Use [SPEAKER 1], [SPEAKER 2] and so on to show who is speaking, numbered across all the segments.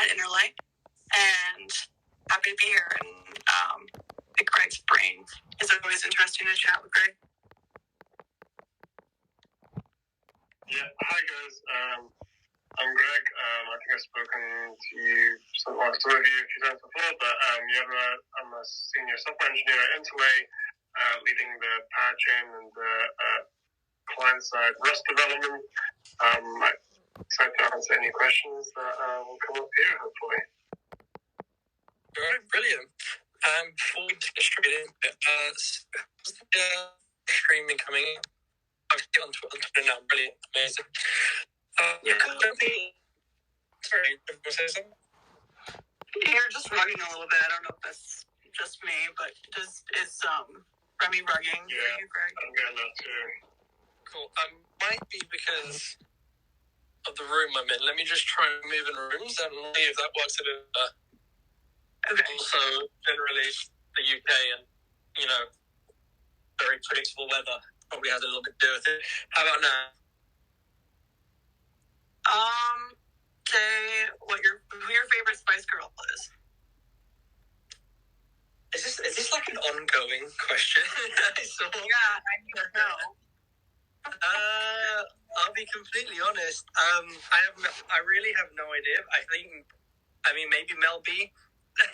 [SPEAKER 1] at Interlay, and happy to be here and pick Greg's brain. It's always interesting to chat with Greg.
[SPEAKER 2] Yeah, hi guys. I'm Greg. I think I've spoken to you, some of you a few times before, but I'm a senior software engineer at Interlay, leading the parachain and the client-side Rust development. I'm excited to answer any questions that will come up here, hopefully.
[SPEAKER 3] All right, brilliant. Before we just get straight into it, how's the streaming coming in? I'm still on Twitter now. Brilliant, amazing. Sorry, you want to say something?
[SPEAKER 1] You're just rugging a little bit. I don't know if that's just me, but is Remy rugging for you, Greg?
[SPEAKER 2] I'm getting that too.
[SPEAKER 3] Cool. Might be because of the room I'm in. Let me just try and move in rooms and see if that works a bit better.
[SPEAKER 1] Okay.
[SPEAKER 3] Also, generally, the UK and, very predictable weather probably has a little bit to do with it. How about now?
[SPEAKER 1] Say who your favorite Spice Girl is.
[SPEAKER 3] Is this like an ongoing question?
[SPEAKER 1] Yeah, I need to know.
[SPEAKER 3] I'll be completely honest. I really have no idea. Maybe Mel B.
[SPEAKER 1] Which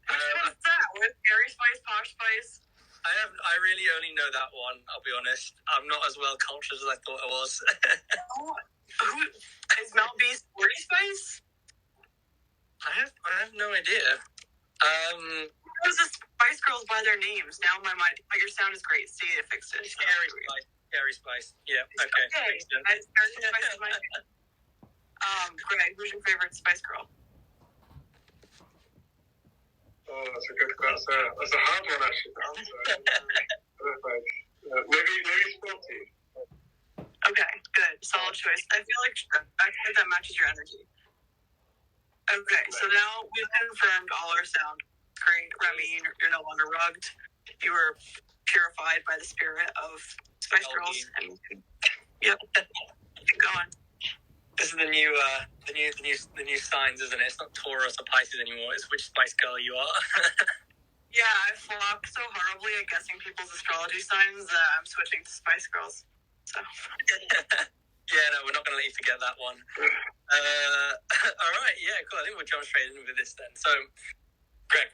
[SPEAKER 1] one's that? With Gary Spice, Posh Spice?
[SPEAKER 3] I really only know that one. I'll be honest. I'm not as well cultured as I thought I was.
[SPEAKER 1] Who is Mel B? Sporty Spice?
[SPEAKER 3] I have no idea.
[SPEAKER 1] Who's the Spice Girls by their names? Now my mind. But your sound is great. See, it fixed it.
[SPEAKER 3] Gary Spice. Yeah. Okay.
[SPEAKER 1] Gary Spice is my name. Greg, who's your favorite Spice Girl?
[SPEAKER 2] Oh, that's a good question. That's a hard one, actually. Maybe Sporty.
[SPEAKER 1] Okay, good. Solid choice. I feel like that matches your energy. Okay, so now we've confirmed all our sound. Great, Remy, you're no longer rugged. You were purified by the spirit of Spice Girls. And, yep. Keep going.
[SPEAKER 3] This is the new signs, isn't it? It's not Taurus or Pisces anymore. It's which Spice Girl you are.
[SPEAKER 1] Yeah, I flopped so horribly at guessing people's astrology signs that I'm switching to Spice Girls. So.
[SPEAKER 3] Yeah, no, we're not going to let you forget that one. All right, yeah, cool. I think we'll jump straight in with this then. So, Greg,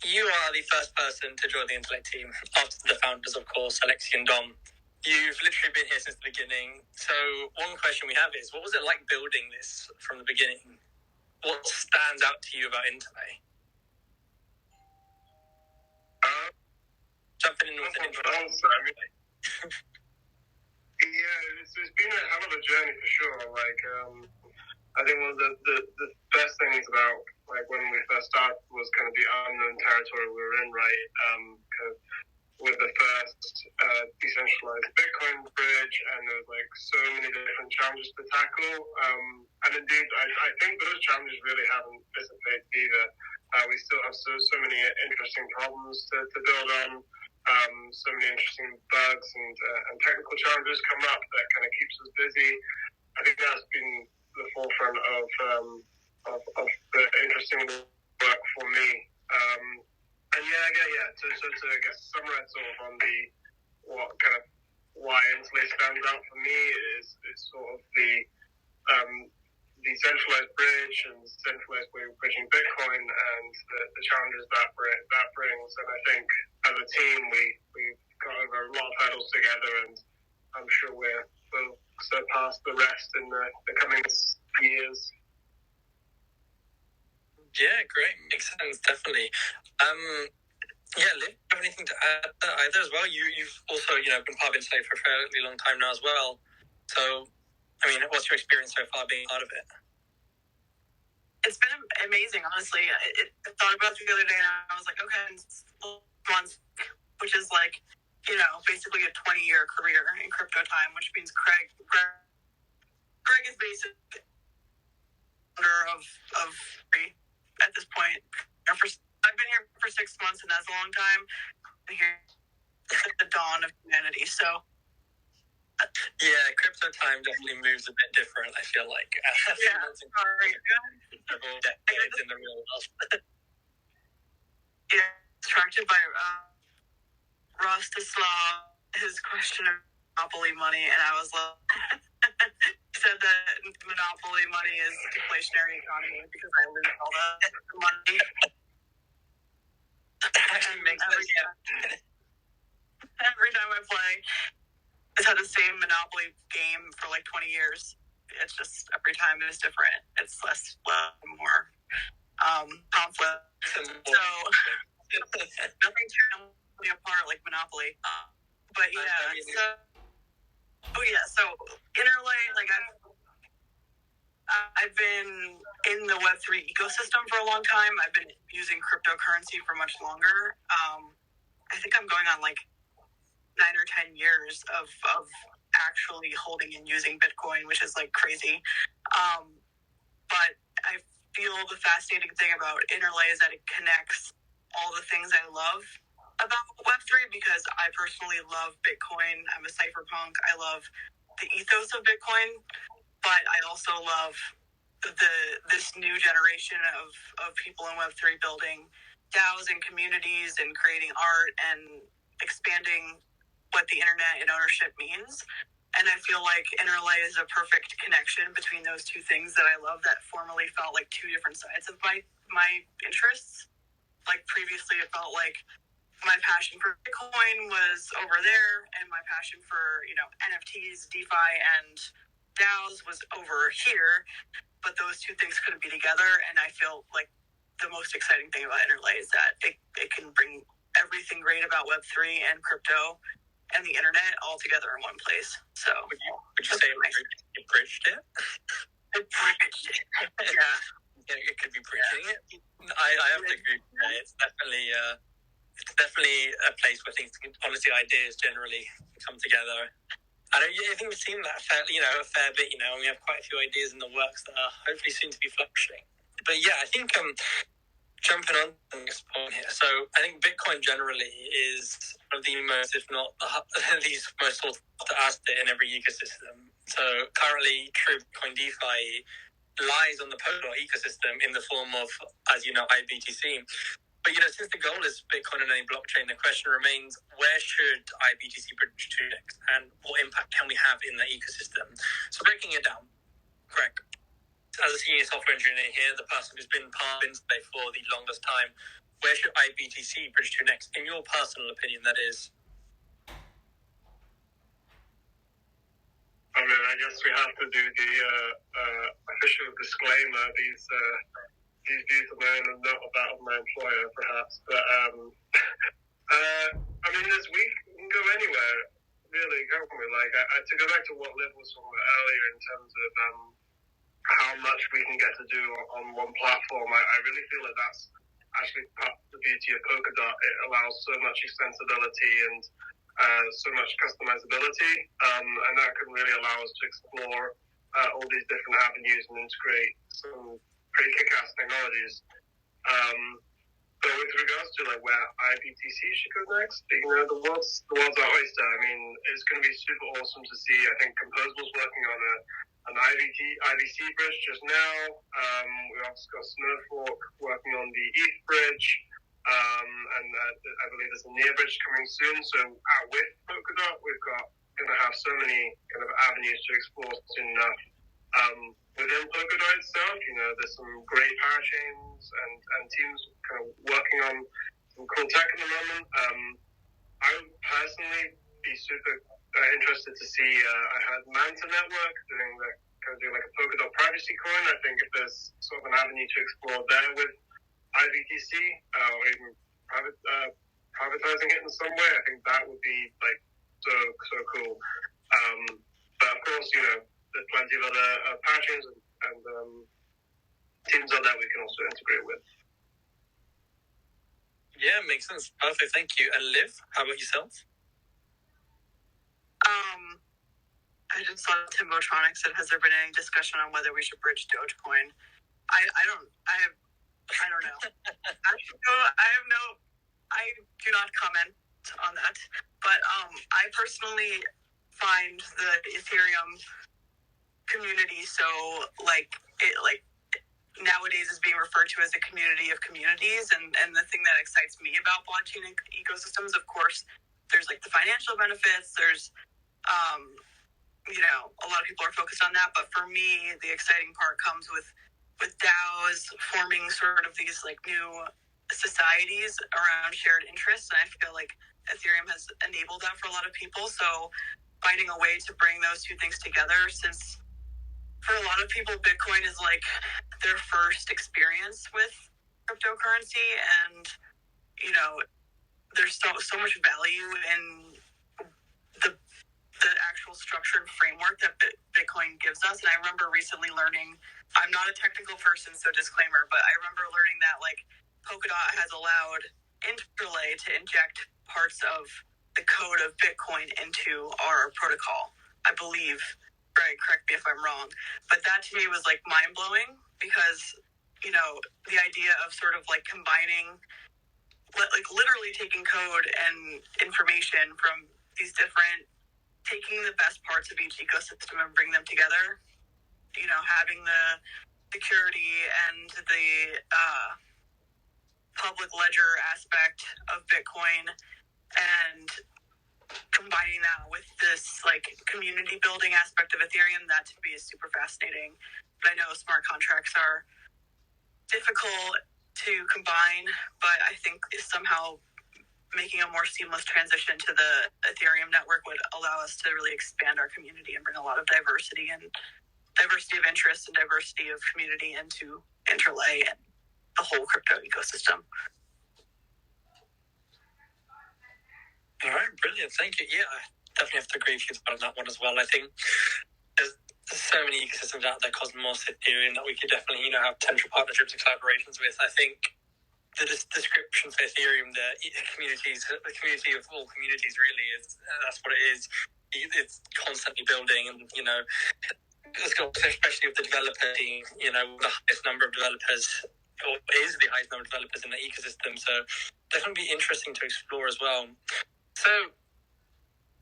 [SPEAKER 3] you are the first person to join the Intellect team after the founders, of course, Alexi and Dom. You've literally been here since the beginning. So, one question we have is, what was it like building this from the beginning? What stands out to you about Intellect? Jumping in with an introduction.
[SPEAKER 2] Yeah, it's been a hell of a journey for sure. I think one of the best things about when we first started was kind of the unknown territory we were in, right? With the first decentralized Bitcoin bridge, and there was so many different challenges to tackle. And indeed, I think those challenges really haven't dissipated either. We still have so many interesting problems to build on. So many interesting bugs and technical challenges come up that kind of keeps us busy. I think that's been the forefront of the interesting work for me. And to I guess summarize sort of on why Intellay stands out for me is sort of the decentralized bridge and centralized way of bridging Bitcoin and the challenges that brings. And I think as a team we've got over a lot of hurdles together, and I'm sure we'll surpass the rest in the coming years.
[SPEAKER 3] Yeah, great. Makes sense, definitely. Liv, have anything to add either as well? You've also, been part of Intellay for a fairly long time now as well. So, what's your experience so far being part of it?
[SPEAKER 1] It's been amazing, honestly. I thought about it the other day, and I was like, okay, months, which is basically a 20-year career in crypto time, which means Greg is basically founder of at this point. I've been here for 6 months, and that's a long time. I'm here at the dawn of humanity. So
[SPEAKER 3] Yeah, crypto time definitely moves a bit different, I feel like.
[SPEAKER 1] Yeah, sorry.
[SPEAKER 3] Several decades in the real world.
[SPEAKER 1] Yeah, distracted by Rostislav, his question of monopoly money, and I was like, said that monopoly money is deflationary economy because I lose all the money.
[SPEAKER 3] Actually makes sense, yeah.
[SPEAKER 1] Every time I play, it's had the same Monopoly game for like 20 years. It's just every time it's different. It's less, more conflict. So nothing too apart like Monopoly. But yeah, so Interlay, like I've been in the Web3 ecosystem for a long time. I've been using cryptocurrency for much longer. I think I'm going on like 9 or 10 years of actually holding and using Bitcoin, which is like crazy. But I feel the fascinating thing about Interlay is that it connects all the things I love about Web3 because I personally love Bitcoin. I'm a cypherpunk. I love the ethos of Bitcoin, but I also love this new generation of people in Web3 building DAOs and communities and creating art and expanding what the internet and ownership means. And I feel like Interlay is a perfect connection between those two things that I love that formerly felt like two different sides of my interests. Like previously it felt like my passion for Bitcoin was over there and my passion for, NFTs, DeFi, and DAOs was over here. But those two things couldn't be together. And I feel like the most exciting thing about Interlay is that it can bring everything great about Web3 and crypto and the internet all together in one place. So
[SPEAKER 3] would you say it bridged it?
[SPEAKER 1] It bridged it. Yeah.
[SPEAKER 3] It could be bridging it. I have to agree. It's definitely a place where things, honestly, ideas generally come together. I think we've seen that a fair bit. And we have quite a few ideas in the works that are hopefully soon to be flourishing. But yeah, I think jumping on to the next point here. So I think Bitcoin generally is one of the most, if not the most sought after asset in every ecosystem. So currently, true Bitcoin DeFi lies on the Polkadot ecosystem in the form of, as you know, IBTC. But since the goal is Bitcoin on any blockchain, the question remains: where should IBTC bridge to next, and what impact can we have in that ecosystem? So breaking it down, Greg, as a senior software engineer here, the person who's been part of Instay for the longest time, where should IBTC bridge to next? In your personal opinion, that is.
[SPEAKER 2] I mean, I guess we have to do the official disclaimer. These views are mine and not about my employer, perhaps. But I mean, we can go anywhere, really, can't we? Like, to go back to what Liv was talking about earlier in terms of how much we can get to do on one platform, I really feel that that's actually part of the beauty of Polkadot. It allows so much extensibility and so much customizability, and that can really allow us to explore all these different avenues and integrate some pretty kick-ass technologies. But with regards to like where IBTC should go next, the world's our oyster. I mean, it's going to be super awesome to see. I think Composable's working on an IBC bridge just now. We also got Snowfork working on the ETH bridge, and I believe there's a near bridge coming soon. So with Polkadot, we're going to have so many kind of avenues to explore soon enough. Within Polkadot itself, there's some great parachains and teams kind of working on some cool tech at the moment. I would personally be super interested to see. I heard Manta Network doing like a Polkadot privacy coin. I think if there's sort of an avenue to explore there with IBTC, or even privatizing it in some way, I think that would be like so cool. But of course, there's plenty of other parachains and teams on that we can also integrate with.
[SPEAKER 3] Yeah, makes sense. Perfect, thank you. And Liv, how about yourself?
[SPEAKER 1] I just saw Timbotronic said, has there been any discussion on whether we should bridge Dogecoin? I don't know. I do not comment on that. But I personally find the Ethereum community so nowadays is being referred to as a community of communities, and the thing that excites me about blockchain ecosystems, of course, there's like the financial benefits, there's a lot of people are focused on that, but for me the exciting part comes with DAOs forming sort of these like new societies around shared interests, and I feel like Ethereum has enabled that for a lot of people. So finding a way to bring those two things together, since for a lot of people Bitcoin is like their first experience with cryptocurrency, and there's so much value in the actual structured framework that Bitcoin gives us. And I remember recently learning, I'm not a technical person, so disclaimer, but I remember learning that like Polkadot has allowed Interlay to inject parts of the code of Bitcoin into our protocol, I believe. Right, correct me if I'm wrong. But that to me was like mind blowing, because the idea of sort of like combining, like literally taking code and information from these different, taking the best parts of each ecosystem and bring them together, having the security and the public ledger aspect of Bitcoin, and combining that with this like community building aspect of Ethereum, that to me is super fascinating. But I know smart contracts are difficult to combine, but I think somehow making a more seamless transition to the Ethereum network would allow us to really expand our community and bring a lot of diversity of interest and diversity of community into Interlay and the whole crypto ecosystem.
[SPEAKER 3] All right, brilliant. Thank you. Yeah, I definitely have to agree with you on that one as well. I think there's so many ecosystems out there, Cosmos, Ethereum, that we could definitely, have potential partnerships and collaborations with. I think the description for Ethereum, the community of all communities, really is, that's what it is. It's constantly building, and, especially with the developer team, the highest number of developers, or is the highest number of developers in the ecosystem. So definitely be interesting to explore as well. So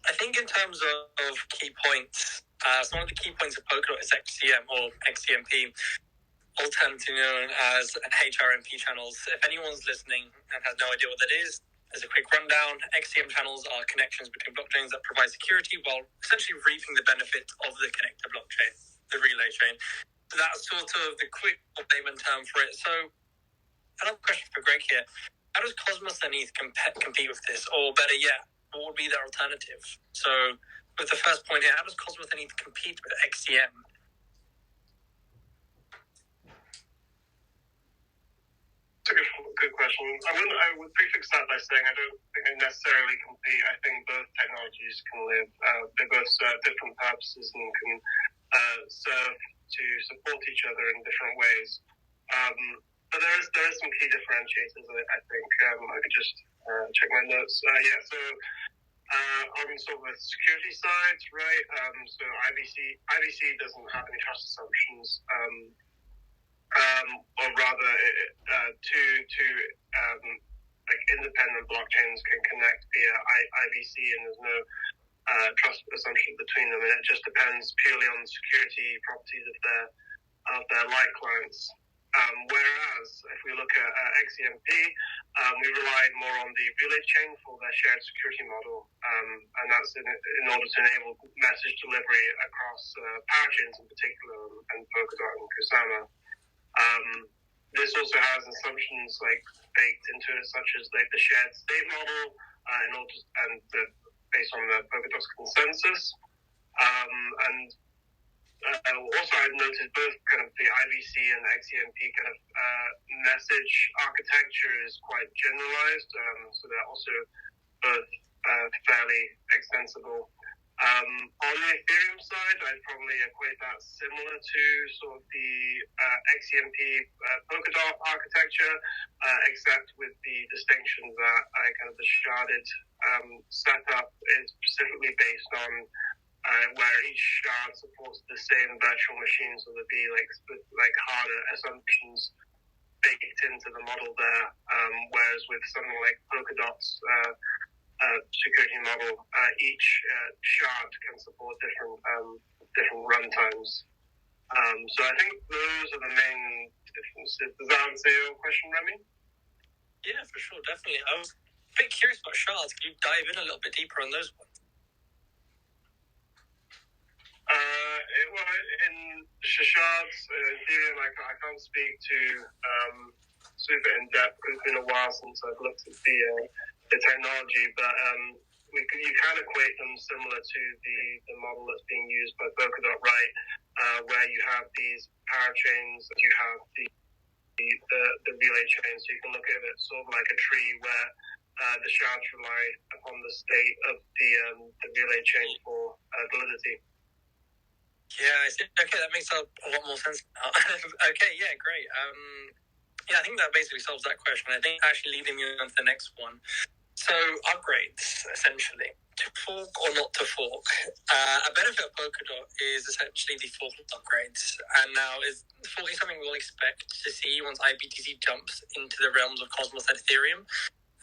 [SPEAKER 3] I think in terms of key points, so one of the key points of Polkadot is XCM or XCMP, alternatively known as HRMP channels. If anyone's listening and has no idea what that is, as a quick rundown, XCM channels are connections between blockchains that provide security while essentially reaping the benefits of the connector blockchain, the relay chain. So that's sort of the quick layman term for it. So another question for Greg here. How does Cosmos and ETH compete with this? Or better yet, what would be their alternative? So with the first point here, how does Cosmos and ETH compete with XCM?
[SPEAKER 2] It's a good question. I would prefix that by saying I don't think they necessarily compete. I think both technologies can live. They both serve different purposes and can serve to support each other in different ways. But there is some key differentiators. I think I could just check my notes. On sort of the security side, right? So IBC doesn't have any trust assumptions. Or rather, two like independent blockchains can connect via IBC, and there's no trust assumption between them, and it just depends purely on the security properties of their light clients. Whereas if we look at XCMP, we rely more on the relay chain for their shared security model, and that's in order to enable message delivery across parachains in particular, and Polkadot and Kusama. This also has assumptions like baked into it, such as like the shared state model, based on the Polkadot's consensus. Also, I've noted both kind of the IBC and the XCMP kind of message architecture is quite generalized, so they're also both fairly extensible. On the Ethereum side, I'd probably equate that similar to sort of the XCMP Polkadot architecture, except with the distinction that kind of the sharded setup is specifically based on where each shard supports the same virtual machine, so there'd be like harder assumptions baked into the model there. Whereas with something like Polkadot's security model, each shard can support different runtimes. So I think those are the main differences. Does that answer your question, Remy?
[SPEAKER 3] Yeah, for sure, definitely. I was a bit curious about shards. Could you dive in a little bit deeper on those ones?
[SPEAKER 2] Well, in shards, Ethereum, I can't speak to super in depth because it's been a while since I've looked at the technology, but you can equate them similar to the model that's being used by Polkadot, right? Where you have these parachains, you have the relay chain, so you can look at it sort of like a tree where the shards rely upon the state of the relay chain for validity.
[SPEAKER 3] Yeah, I see. Okay, that makes a lot more sense now. Okay, yeah, great. Yeah, I think that basically solves that question. I think actually leading me on to the next one. So upgrades, essentially, to fork or not to fork. A benefit of Polkadot is essentially the fork upgrades. And now, is forking something we'll expect to see once IBTC jumps into the realms of Cosmos and Ethereum?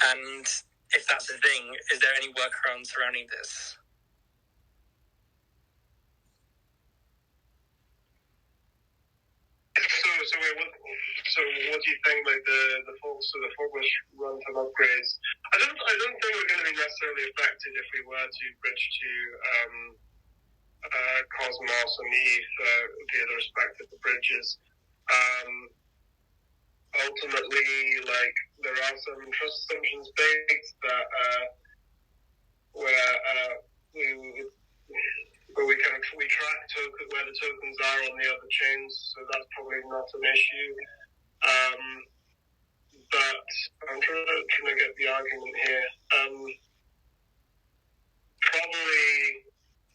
[SPEAKER 3] And if that's the thing, is there any workaround surrounding this?
[SPEAKER 2] So what do you think? Like the forkless runtime upgrades? I don't think we're going to be necessarily affected if we were to bridge to Cosmos and ETH via the respective bridges. Ultimately, like there are some trust assumptions baked that where we track where the tokens are on the other chains, so that's probably not an issue. But I'm trying to get the argument here. Probably,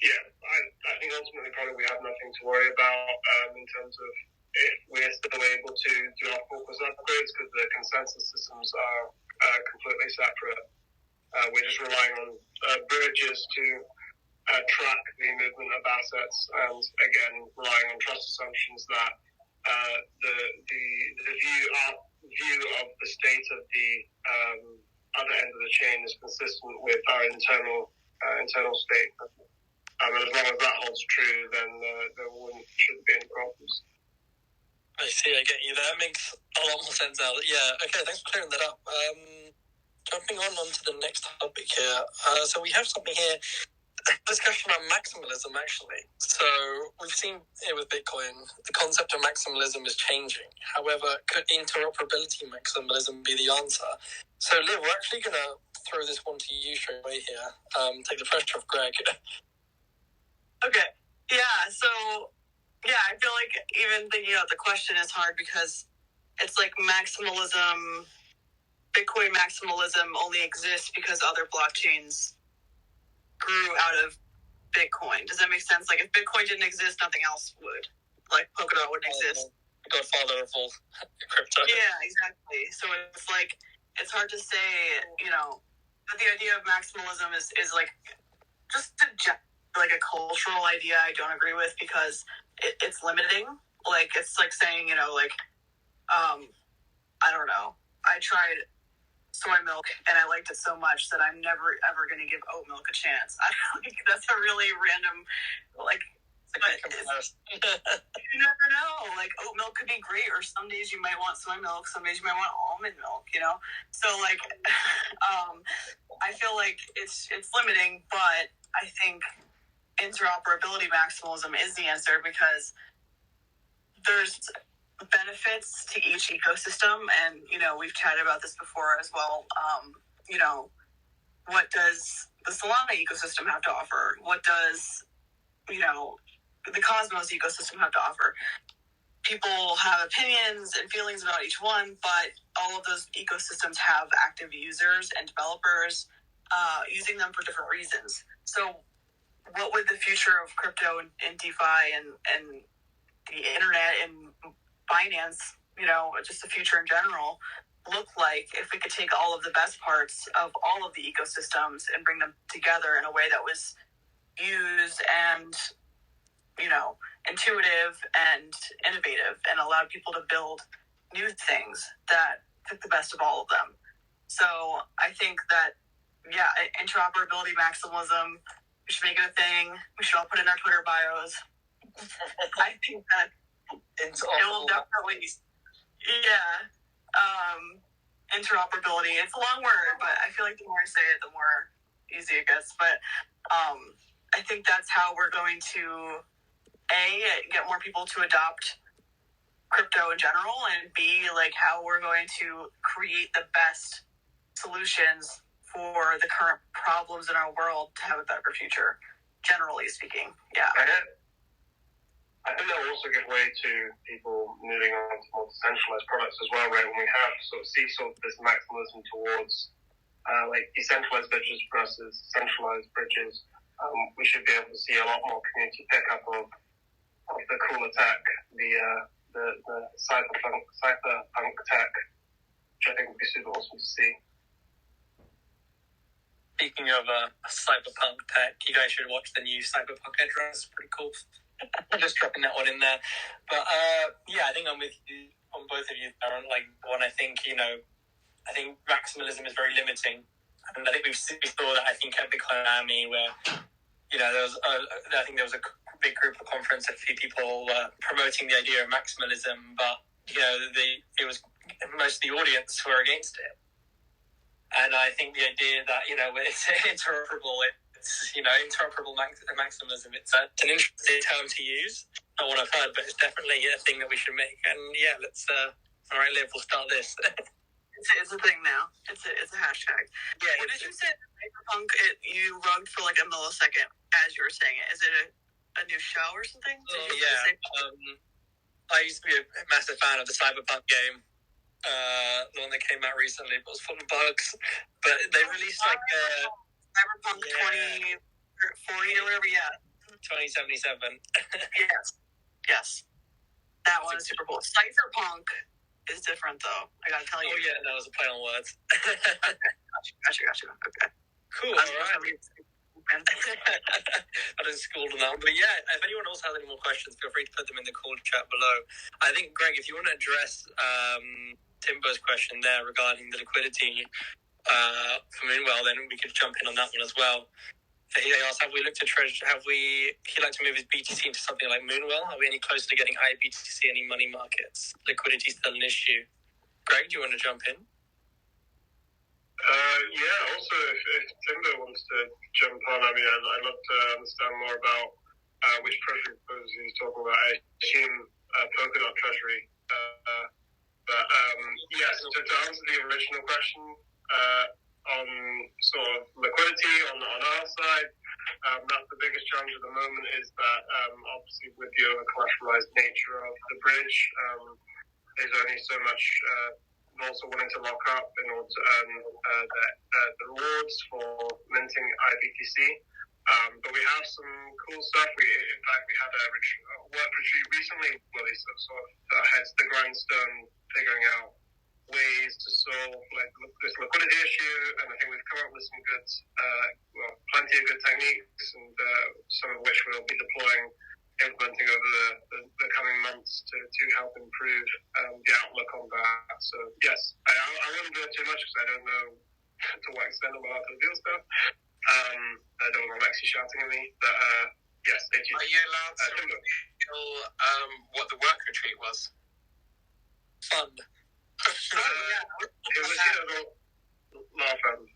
[SPEAKER 2] yeah. I think ultimately probably we have nothing to worry about in terms of if we're still able to do our focus upgrades because the consensus systems are completely separate. We're just relying on bridges to track the movement of assets, and again relying on trust assumptions that the view of the state of the other end of the chain is consistent with our internal state. And as long as that holds true, then there shouldn't be any problems.
[SPEAKER 3] I see, I get you. That makes a lot more sense now. Yeah, okay, thanks for clearing that up. Jumping on to the next topic here. So we have something here, discussion on maximalism, actually. So we've seen here with Bitcoin, the concept of maximalism is changing. However, could interoperability maximalism be the answer? So Liv, we're actually going to throw this one to you straight away here. Take the pressure off Greg.
[SPEAKER 1] Okay. Yeah, so, yeah, I feel like even thinking about the question is hard because it's like maximalism, Bitcoin maximalism only exists because other blockchains grew out of Bitcoin. Does that make sense? Like, if Bitcoin didn't exist, nothing else would. Like, Polkadot wouldn't exist.
[SPEAKER 3] The godfather of all crypto.
[SPEAKER 1] Yeah, exactly. So it's like, it's hard to say, but the idea of maximalism is like, just like a cultural idea I don't agree with because it's limiting. Like, it's like saying, I don't know. I tried soy milk and I liked it so much that I'm never ever going to give oat milk a chance. I think that's a really random, like, you never know. Like, oat milk could be great, or some days you might want soy milk, some days you might want almond milk, So, like, I feel like it's limiting, but I think interoperability maximalism is the answer because there's benefits to each ecosystem, and we've chatted about this before as well. What does the Solana ecosystem have to offer? What does the Cosmos ecosystem have to offer? People have opinions and feelings about each one, but all of those ecosystems have active users and developers using them for different reasons. So what would the future of crypto and DeFi and the internet and finance, just the future in general, look like if we could take all of the best parts of all of the ecosystems and bring them together in a way that was used and, intuitive and innovative and allowed people to build new things that took the best of all of them. So I think that interoperability maximalism. We should make it a thing. We should all put it in our Twitter bios. I think that it will definitely, interoperability. It's a long word, but I feel like the more I say it, the more easy it gets. But I think that's how we're going to get more people to adopt crypto in general, and B, like how we're going to create the best solutions for the current problems in our world to have a better future, generally speaking. Yeah.
[SPEAKER 2] I think that will also give way to people moving on to more decentralized products as well, right? When we have sort of this maximalism towards like decentralized bridges versus centralized bridges, we should be able to see a lot more community pickup of the cool attack, the cypherpunk tech, which I think would be super awesome to see.
[SPEAKER 3] Speaking of cyberpunk tech, you guys should watch the new Cyberpunk Edge. It's pretty cool. Just dropping that one in there. But I think I'm with you on both of you, Aaron. Like, one, I think maximalism is very limiting. And I think we saw that, I think, at Bitcoin where, there was a big group of conference, a few people promoting the idea of maximalism, but, it was most of the audience were against it. And I think the idea that, it's interoperable, interoperable maximalism, it's an interesting term to use. Not one I've heard, but it's definitely a thing that we should make. And let's, all right, Liv, we'll start this.
[SPEAKER 1] It's a thing now. It's a hashtag. Yeah. What did you say? Cyberpunk, you rugged for like a millisecond as you were saying it. Is it a new show or something?
[SPEAKER 3] I used to be a massive fan of the Cyberpunk game. The one that came out recently, but was full of bugs. But they released like
[SPEAKER 1] Cyberpunk 2040 or whatever.
[SPEAKER 3] 2077.
[SPEAKER 1] Yes. That one is super cool. Cypherpunk is different, though. I gotta tell you.
[SPEAKER 3] Oh yeah, that was a play on words.
[SPEAKER 1] Gotcha. Okay.
[SPEAKER 3] Cool. All right. I didn't school on that one. But if anyone else has any more questions, feel free to put them in the call chat below. I think, Greg, if you want to address Timbo's question there regarding the liquidity for Moonwell, then we could jump in on that one as well. He asked, have we looked at he'd like to move his BTC into something like Moonwell? Are we any closer to getting high BTC, any money markets? Liquidity still an issue. Greg, do you want to jump in?
[SPEAKER 2] Also, if Timbo wants to jump on, I'd love to understand more about which treasury proposals he's talking about. I assume Polkadot treasury. So to answer the original question on sort of liquidity on our side, that's the biggest challenge at the moment is that obviously with the over-collateralized nature of the bridge, there's only so much also wanting to lock up in order to earn the rewards for minting IBTC. But we have some cool stuff. In fact, we had a work retreat recently where we sort of heads the grindstone, figuring out ways to solve this liquidity issue. And I think we've come up with some good, plenty of good techniques, and some of which we'll be implementing over the coming months to help improve the outlook on that. So yes, I wouldn't do it too much because I don't know to what extent I'm allowed to reveal stuff. I don't want Alexi shouting at me, but yes, thank you.
[SPEAKER 4] Are you allowed to reveal what the work retreat was?
[SPEAKER 3] Fun.
[SPEAKER 2] It was a lot of fun.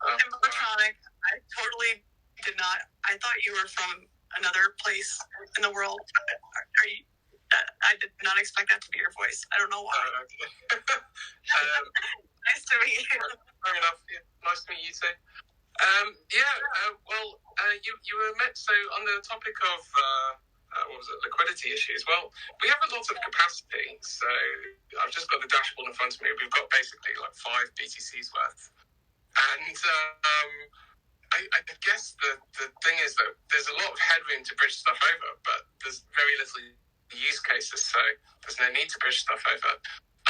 [SPEAKER 1] Electronic. I totally did not. I thought you were from another place in the world. I did not expect that to be your voice. I don't know why. Nice to meet you.
[SPEAKER 4] Fair enough. Yeah. Nice to meet you too. You were met. So on the topic of liquidity issues. Well, we have a lot of capacity. So I've just got the dashboard in front of me. We've got basically like 5 BTCs worth, and I guess the thing is that there's a lot of headroom to bridge stuff over, but there's very little use cases, so there's no need to bridge stuff over.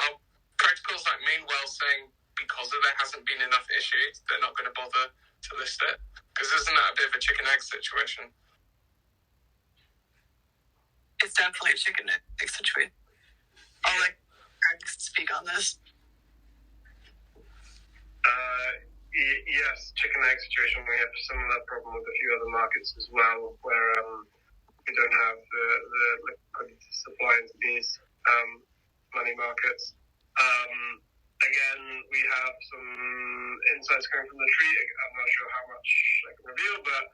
[SPEAKER 4] Are protocols like Moonwell saying because there hasn't been enough issued, they're not going to bother to list it? Because isn't that a bit of a chicken-egg situation?
[SPEAKER 1] It's definitely a chicken-egg situation. I'll let Greg speak on this.
[SPEAKER 2] yes, chicken egg situation. We have a similar problem with a few other markets as well, where we don't have the liquidity to supply into these money markets. Again, we have some insights coming from the tree. I'm not sure how much I can reveal, but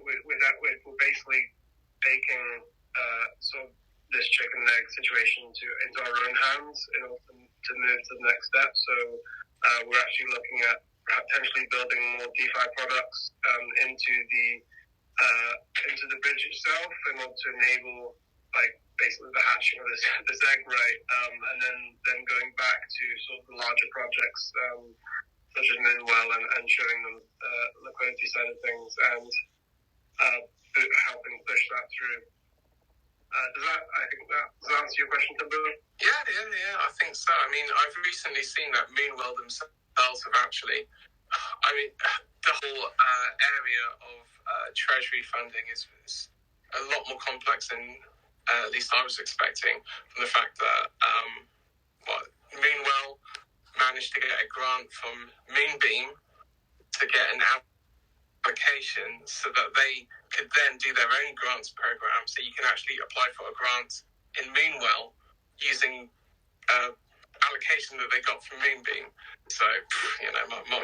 [SPEAKER 2] with that, we're basically taking sort of this chicken and egg situation into our own hands in order to move to the next step. So we're actually looking at potentially building more DeFi products into the bridge itself in order to enable basically the hatching of this egg, right? And then going back to sort of the larger projects such as Minwell and showing them liquidity side of things and helping push that through. Does that answer your question, Timber?
[SPEAKER 4] Yeah, I think so. I mean, I've recently seen that Moonwell themselves have actually, the whole area of treasury funding is a lot more complex than at least I was expecting, from the fact that Moonwell managed to get a grant from Moonbeam to get an application so that they could then do their own grants program. So you can actually apply for a grant in Moonwell using allocation that they got from Moonbeam. So,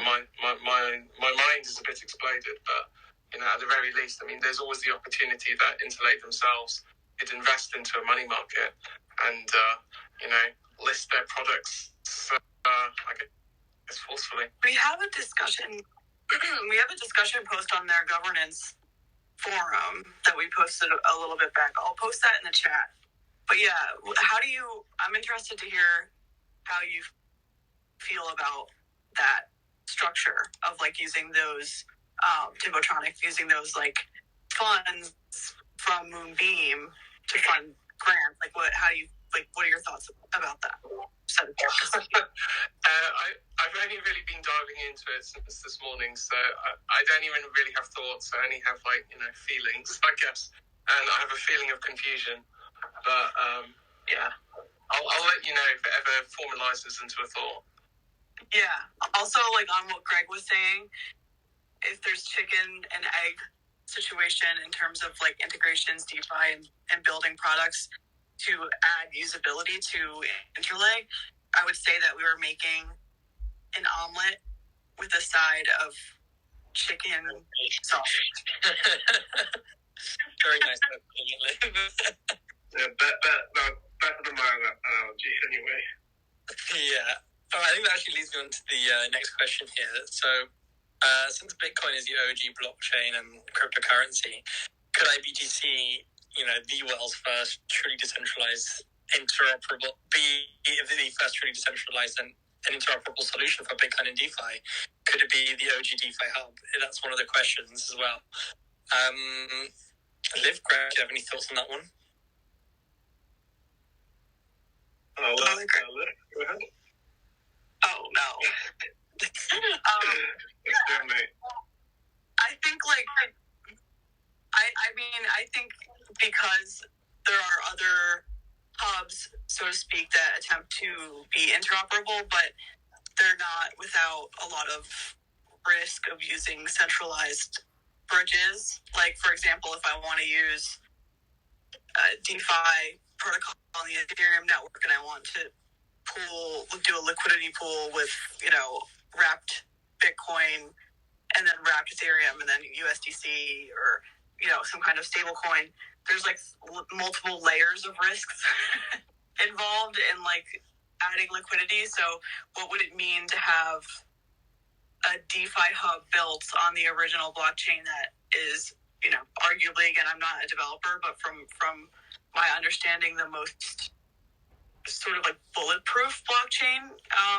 [SPEAKER 4] my mind is a bit exploded, but at the very least, I mean, there's always the opportunity that Interlake themselves could invest into a money market and list their products. I guess forcefully.
[SPEAKER 1] We have a discussion post on their governance forum that we posted a little bit back. I'll post that in the chat. But yeah, I'm interested to hear how you feel about that structure of using those Timbotronic, using those funds from Moonbeam to fund grants. What are your thoughts about that?
[SPEAKER 4] I've only really been diving into it since this morning, so I don't even really have thoughts. I only have feelings, I guess, and I have a feeling of confusion. But yeah, I'll let you know if it ever formalizes into a thought.
[SPEAKER 1] Yeah. Also, on what Greg was saying, if there's chicken and egg situation in terms of integrations, DeFi, and building products to add usability to Interlake, I would say that we were making an omelet with a side of chicken sauce.
[SPEAKER 3] Very nice.
[SPEAKER 2] Yeah, better than my analogy anyway.
[SPEAKER 3] Yeah. All right, I think that actually leads me on to the next question here. So, since Bitcoin is the OG blockchain and cryptocurrency, could IBTC, the world's first truly decentralized interoperable and interoperable solution for Bitcoin and DeFi? Could it be the OG DeFi hub? That's one of the questions as well. Liv, Greg, do you have any thoughts on that one?
[SPEAKER 2] Liv, go ahead.
[SPEAKER 1] Oh, no. I think I think because there are other hubs, so to speak, that attempt to be interoperable, but they're not without a lot of risk of using centralized bridges. For example, if I want to use a DeFi protocol on the Ethereum network and I want to do a liquidity pool with, wrapped Bitcoin and then wrapped Ethereum and then USDC or, some kind of stable coin, there's multiple layers of risks involved in adding liquidity. So what would it mean to have a DeFi hub built on the original blockchain that is, arguably, again, I'm not a developer, but from my understanding, the most sort of bulletproof blockchain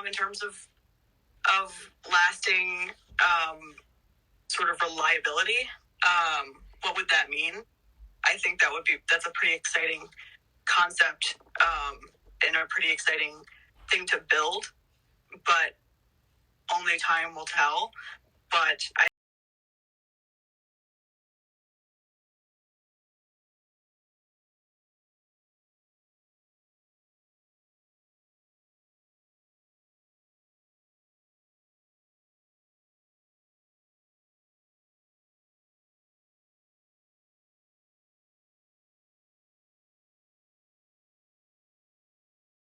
[SPEAKER 1] in terms of lasting sort of reliability. What would that mean? I think that's a pretty exciting concept and a pretty exciting thing to build, but only time will tell. But I